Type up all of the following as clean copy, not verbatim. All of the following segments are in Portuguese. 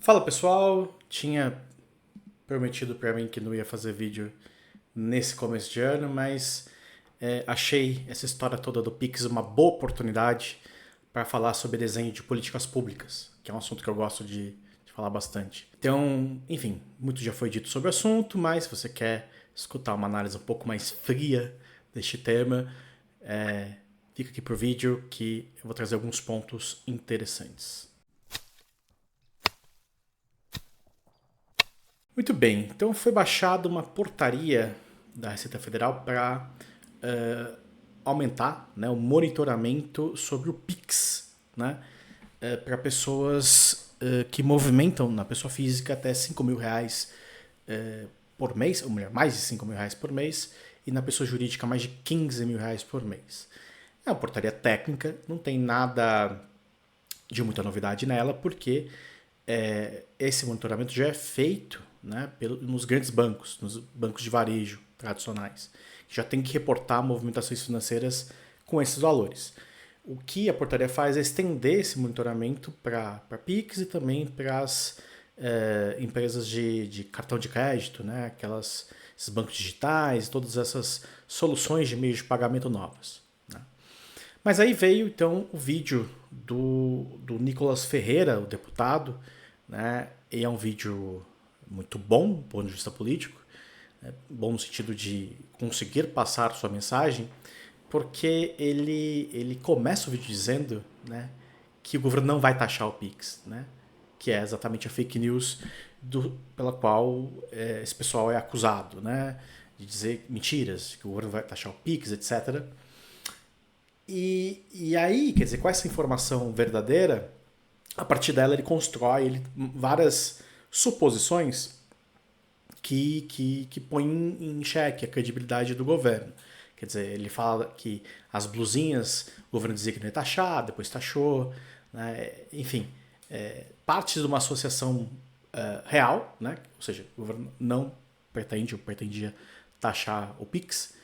Fala pessoal, tinha prometido pra mim que não ia fazer vídeo nesse começo de ano, mas achei essa história toda do Pix uma boa oportunidade para falar sobre desenho de políticas públicas, que é um assunto que eu gosto de falar bastante. Então, enfim, muito já foi dito sobre o assunto, mas se você quer escutar uma análise um pouco mais fria deste tema, fica aqui pro vídeo que eu vou trazer alguns pontos interessantes. Muito bem, então foi baixada uma portaria da Receita Federal para aumentar, né, o monitoramento sobre o Pix, né, para pessoas que movimentam na pessoa física até R$ 5.000 por mês, ou melhor, mais de R$ 5.000 por mês, e na pessoa jurídica mais de R$ 15.000 por mês. É uma portaria técnica, não tem nada de muita novidade nela, porque esse monitoramento já é feito, né, nos grandes bancos, nos bancos de varejo tradicionais, que já tem que reportar movimentações financeiras com esses valores. O que a portaria faz é estender esse monitoramento para Pix e também para as empresas de cartão de crédito, né, esses bancos digitais, todas essas soluções de meios de pagamento novas. Né? Mas aí veio então o vídeo do Nicolas Ferreira, o deputado, né? E é um vídeo muito bom do ponto de vista político, né? Bom no sentido de conseguir passar sua mensagem, porque ele começa o vídeo dizendo, né, que o governo não vai taxar o Pix, né? Que é exatamente a fake news pela qual esse pessoal é acusado, né? De dizer mentiras, que o governo vai taxar o Pix, etc. E aí, quer dizer, com essa informação verdadeira, a partir dela ele constrói várias suposições que põem em xeque a credibilidade do governo. Quer dizer, ele fala que as blusinhas, o governo dizia que não ia taxar, depois taxou, né? Enfim, parte de uma associação real, né? Ou seja, o governo não pretende ou pretendia taxar o Pix,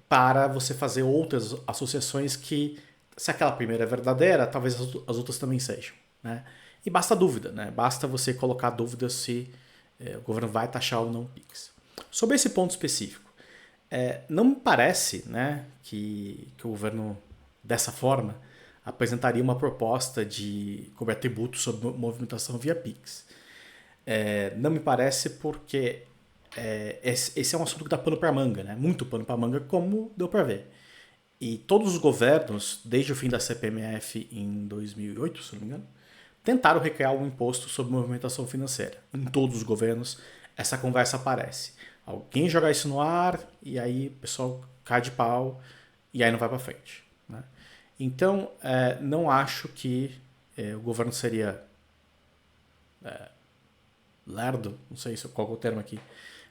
para você fazer outras associações que, se aquela primeira é verdadeira, talvez as outras também sejam. Né? E basta dúvida, né? Basta você colocar dúvida se o governo vai taxar ou não o Pix. Sobre esse ponto específico, não me parece, né, que o governo, dessa forma, apresentaria uma proposta de cobrar tributo sobre movimentação via Pix. Não me parece porque esse é um assunto que dá pano para manga, né? Muito pano para manga, como deu para ver. E todos os governos, desde o fim da CPMF em 2008, se não me engano, tentaram recriar um imposto sobre movimentação financeira. Em todos os governos, essa conversa aparece. Alguém joga isso no ar e aí o pessoal cai de pau e aí não vai para frente. Né? Então, não acho que o governo seria lerdo, não sei qual é o termo aqui,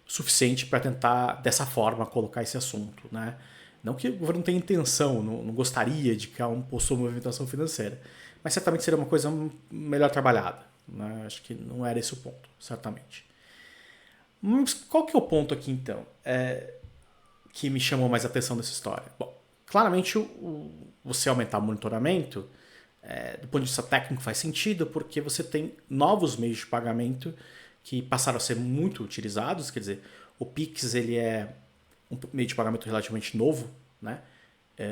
suficiente para tentar, dessa forma, colocar esse assunto. Né? Não que o governo tenha intenção, não gostaria de criar um imposto sobre movimentação financeira, mas certamente seria uma coisa melhor trabalhada. Né? Acho que não era esse o ponto, certamente. Mas qual que é o ponto aqui, então, que me chamou mais atenção dessa história? Bom, claramente você aumentar o monitoramento, do ponto de vista técnico, faz sentido, porque você tem novos meios de pagamento que passaram a ser muito utilizados. Quer dizer, o Pix ele é um meio de pagamento relativamente novo, né?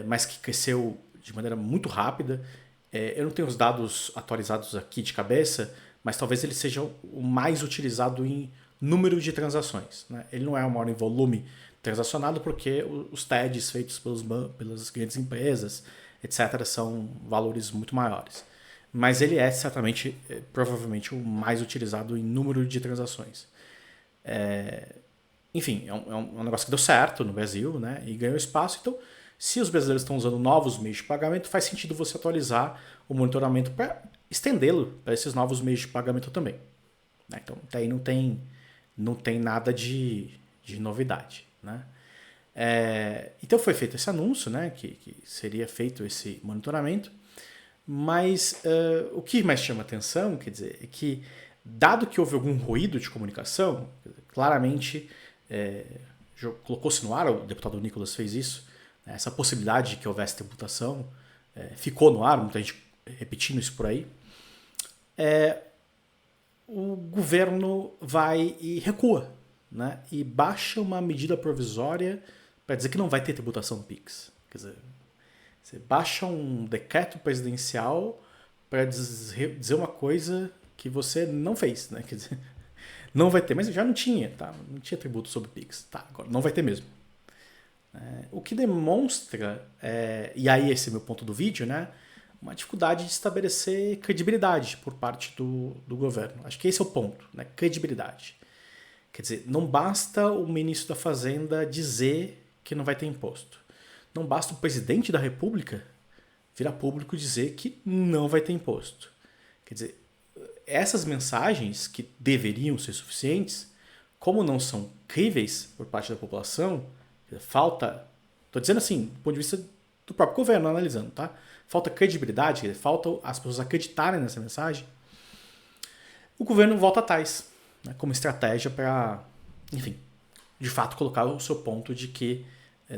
Mas que cresceu de maneira muito rápida. Eu não tenho os dados atualizados aqui de cabeça, mas talvez ele seja o mais utilizado em número de transações. Né? Ele não é o maior em volume transacionado porque os TEDs feitos pelas grandes empresas, etc., são valores muito maiores. Mas ele é certamente, provavelmente, o mais utilizado em número de transações. Enfim, é um negócio que deu certo no Brasil, né? E ganhou espaço. Então, se os brasileiros estão usando novos meios de pagamento, faz sentido você atualizar o monitoramento para estendê-lo para esses novos meios de pagamento também. Né? Então, daí não tem nada de novidade. Né? Então foi feito esse anúncio, né, que seria feito esse monitoramento, mas o que mais chama atenção, quer dizer, é que, dado que houve algum ruído de comunicação, claramente colocou-se no ar, o deputado Nicolas fez isso, né, essa possibilidade de que houvesse tributação, ficou no ar, muita gente repetindo isso por aí, governo vai e recua, né? E baixa uma medida provisória para dizer que não vai ter tributação no PIX. Quer dizer, você baixa um decreto presidencial para dizer uma coisa que você não fez, né? Quer dizer, não vai ter, mas já não tinha, tá? Não tinha tributo sobre PIX. Tá, agora não vai ter mesmo. O que demonstra, e aí esse é o meu ponto do vídeo, né? Uma dificuldade de estabelecer credibilidade por parte do governo. Acho que esse é o ponto, né? Credibilidade. Quer dizer, não basta o ministro da Fazenda dizer que não vai ter imposto. Não basta o presidente da República virar público dizer que não vai ter imposto. Quer dizer, essas mensagens que deveriam ser suficientes, como não são críveis por parte da população, falta, estou dizendo assim, do ponto de vista do próprio governo analisando, tá? Falta credibilidade, quer dizer, falta as pessoas acreditarem nessa mensagem, o governo volta atrás, né, como estratégia para, enfim, de fato colocar o seu ponto de que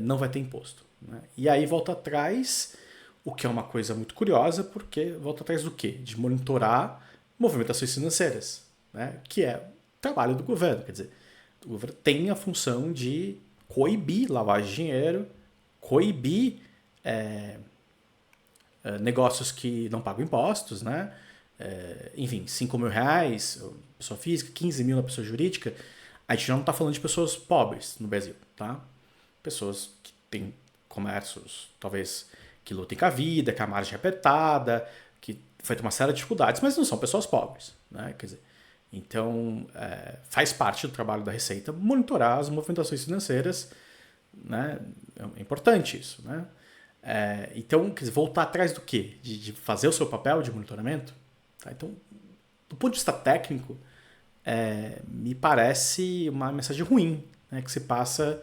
não vai ter imposto. Né? E aí volta atrás, o que é uma coisa muito curiosa, porque volta atrás do quê? De monitorar movimentações financeiras, né? Que é o trabalho do governo. Quer dizer, o governo tem a função de coibir lavagem de dinheiro, coibir negócios que não pagam impostos, né? Enfim, R$ 5.000, pessoa física, 15 mil na pessoa jurídica. A gente já não está falando de pessoas pobres no Brasil, tá? Pessoas que têm comércios, talvez, que lutem com a vida, que a margem é apertada, que foi uma série de dificuldades, mas não são pessoas pobres, né? Quer dizer, então, faz parte do trabalho da Receita monitorar as movimentações financeiras, né? É importante isso, né? Então, quer dizer, voltar atrás do quê? De fazer o seu papel de monitoramento? Tá? Então, do ponto de vista técnico, me parece uma mensagem ruim, né, que se passa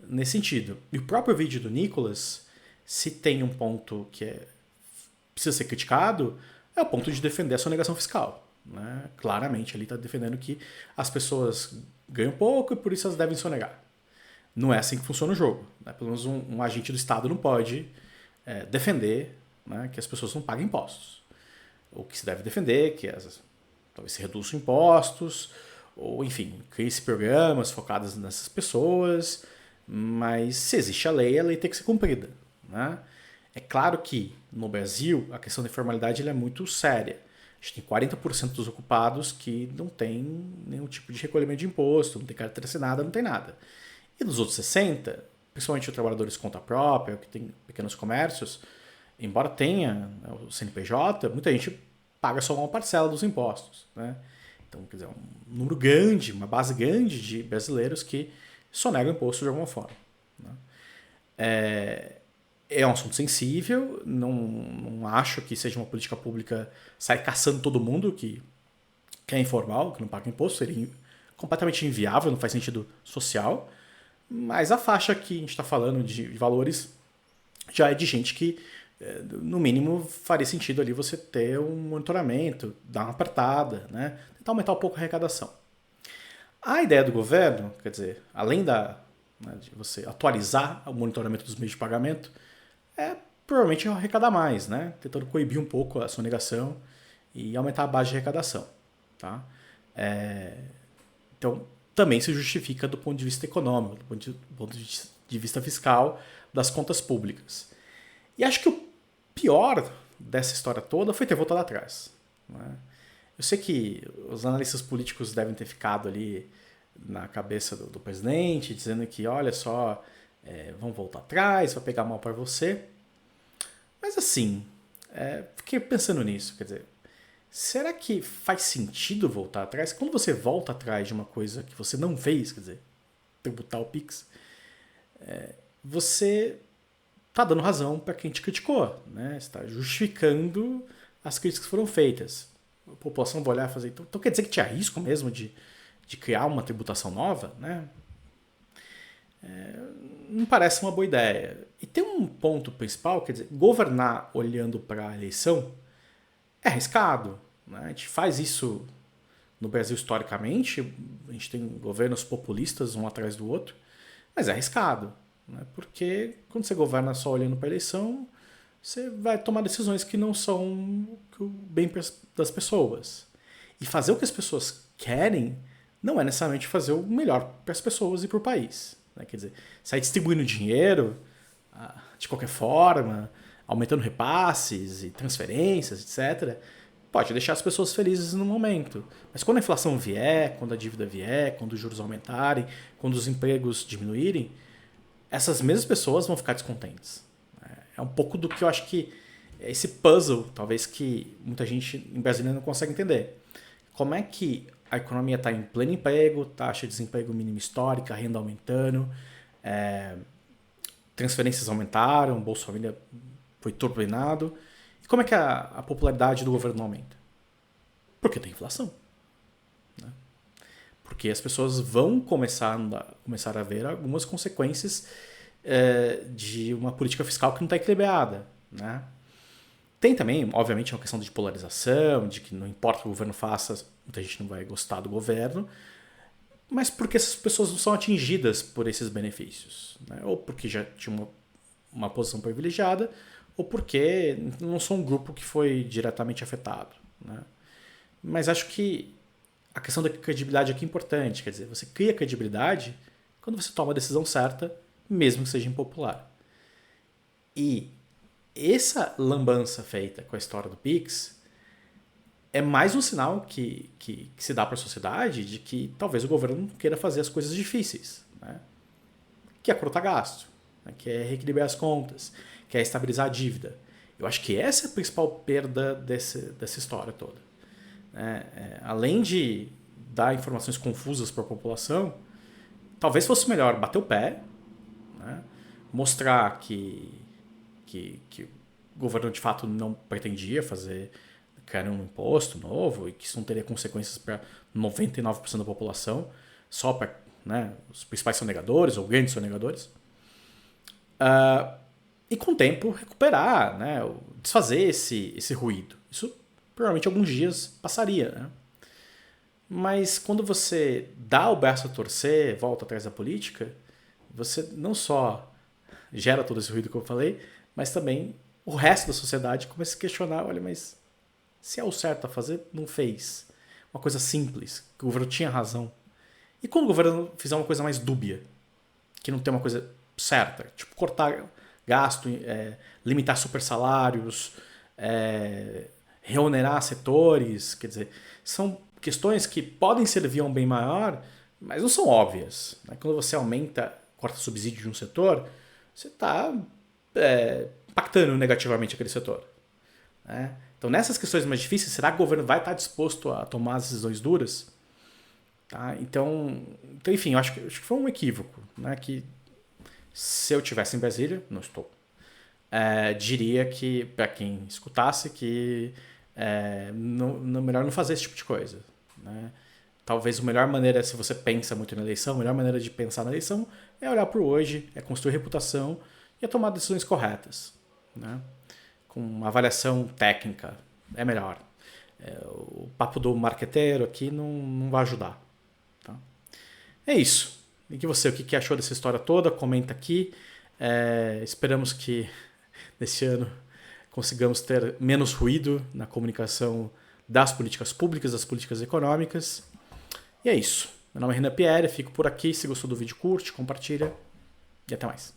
nesse sentido. E o próprio vídeo do Nicolas, se tem um ponto que precisa ser criticado, é o ponto de defender a sonegação fiscal. Né? Claramente, ele está defendendo que as pessoas ganham pouco e por isso elas devem sonegar. Não é assim que funciona o jogo. Né? Pelo menos um agente do Estado não pode defender, né, que as pessoas não paguem impostos. O que se deve defender que talvez se reduçam impostos, ou enfim, crie-se programas focados nessas pessoas, mas se existe a lei tem que ser cumprida. Né? É claro que no Brasil a questão da informalidade é muito séria. A gente tem 40% dos ocupados que não tem nenhum tipo de recolhimento de imposto, não tem carteira assinada, não tem nada. E dos outros 60%, principalmente os trabalhadores de conta própria, que tem pequenos comércios, embora tenha o CNPJ, muita gente paga só uma parcela dos impostos. Né? Então, quer dizer, um número grande, uma base grande de brasileiros que sonegam imposto de alguma forma. Né? É um assunto sensível, não acho que seja uma política pública sair caçando todo mundo que é informal, que não paga imposto, seria completamente inviável, não faz sentido social, mas a faixa que a gente está falando de valores já é de gente que, no mínimo, faria sentido ali você ter um monitoramento, dar uma apertada, né? Tentar aumentar um pouco a arrecadação. A ideia do governo, quer dizer, além de você atualizar o monitoramento dos meios de pagamento, provavelmente arrecadar mais, né? Tentando coibir um pouco a sonegação e aumentar a base de arrecadação. Tá? Então, também se justifica do ponto de vista econômico, do ponto de vista fiscal das contas públicas. E acho que o pior dessa história toda foi ter voltado atrás. Né? Eu sei que os analistas políticos devem ter ficado ali na cabeça do presidente, dizendo que, olha só, vão voltar atrás, vai pegar mal para você. Mas assim, fiquei pensando nisso, quer dizer, será que faz sentido voltar atrás? Quando você volta atrás de uma coisa que você não fez, quer dizer, tributar o PIX, você está dando razão para quem te criticou, né? Você está justificando as críticas que foram feitas. A população vai olhar e fazer, então quer dizer que tinha risco mesmo de criar uma tributação nova, né? Não parece uma boa ideia. E tem um ponto principal, quer dizer, governar olhando para a eleição é arriscado. Né? A gente faz isso no Brasil historicamente, a gente tem governos populistas um atrás do outro, mas é arriscado. Né? Porque quando você governa só olhando para a eleição, você vai tomar decisões que não são o bem das pessoas. E fazer o que as pessoas querem não é necessariamente fazer o melhor para as pessoas e para o país. Né? Quer dizer, sair distribuindo dinheiro de qualquer forma, aumentando repasses e transferências, etc., pode deixar as pessoas felizes no momento. Mas quando a inflação vier, quando a dívida vier, quando os juros aumentarem, quando os empregos diminuírem, essas mesmas pessoas vão ficar descontentes. É um pouco do que eu acho que é esse puzzle, talvez, que muita gente em Brasília não consegue entender. Como é que a economia está em pleno emprego, taxa de desemprego mínima histórica, renda aumentando, transferências aumentaram, o Bolsa Família foi turbinado. E como é que a popularidade do governo não aumenta? Porque tem inflação. Né? Porque as pessoas vão começar a ver algumas consequências de uma política fiscal que não está equilibrada. Né? Tem também, obviamente, uma questão de polarização, de que não importa o que o governo faça, muita gente não vai gostar do governo, mas porque essas pessoas não são atingidas por esses benefícios. Né? Ou porque já tinham uma posição privilegiada, ou porque não são um grupo que foi diretamente afetado. Né? Mas acho que a questão da credibilidade aqui é importante. Quer dizer, você cria credibilidade quando você toma a decisão certa, mesmo que seja impopular. E essa lambança feita com a história do Pix é mais um sinal que se dá para a sociedade de que talvez o governo não queira fazer as coisas difíceis. Né? Que é cortar gasto, né? Que é reequilibrar as contas, que é estabilizar a dívida. Eu acho que essa é a principal perda dessa história toda. Além de dar informações confusas para a população, talvez fosse melhor bater o pé, né? Mostrar que o governo de fato não pretendia criar um imposto novo e que isso não teria consequências para 99% da população, só para, né, os principais sonegadores ou grandes sonegadores. E com o tempo recuperar, né, desfazer esse ruído. Isso provavelmente alguns dias passaria. Né? Mas quando você dá o braço a torcer, volta atrás da política, você não só gera todo esse ruído que eu falei, mas também o resto da sociedade começa a se questionar, olha, mas se é o certo a fazer, não fez. Uma coisa simples, que o governo tinha razão. E quando o governo fizer uma coisa mais dúbia, que não tem uma coisa certa, tipo cortar gasto, limitar super salários, reonerar setores, quer dizer, são questões que podem servir a um bem maior, mas não são óbvias. Né? Quando você corta subsídio de um setor, você está impactando negativamente aquele setor. Né? Então, nessas questões mais difíceis, será que o governo vai estar disposto a tomar as decisões duras? Tá? Então, enfim, eu acho que foi um equívoco. Né? Que se eu estivesse em Brasília, não estou, diria que, para quem escutasse, que melhor não fazer esse tipo de coisa. Né? Talvez a melhor maneira, se você pensa muito na eleição, a melhor maneira de pensar na eleição é olhar para o hoje, é construir reputação e é tomar decisões corretas. Né? Com uma avaliação técnica, é melhor. O papo do marqueteiro aqui não vai ajudar. Tá? É isso. E que você, o que achou dessa história toda? Comenta aqui. Esperamos que nesse ano consigamos ter menos ruído na comunicação das políticas públicas, das políticas econômicas. E é isso. Meu nome é Renan Pierre, fico por aqui. Se gostou do vídeo, curte, compartilha e até mais.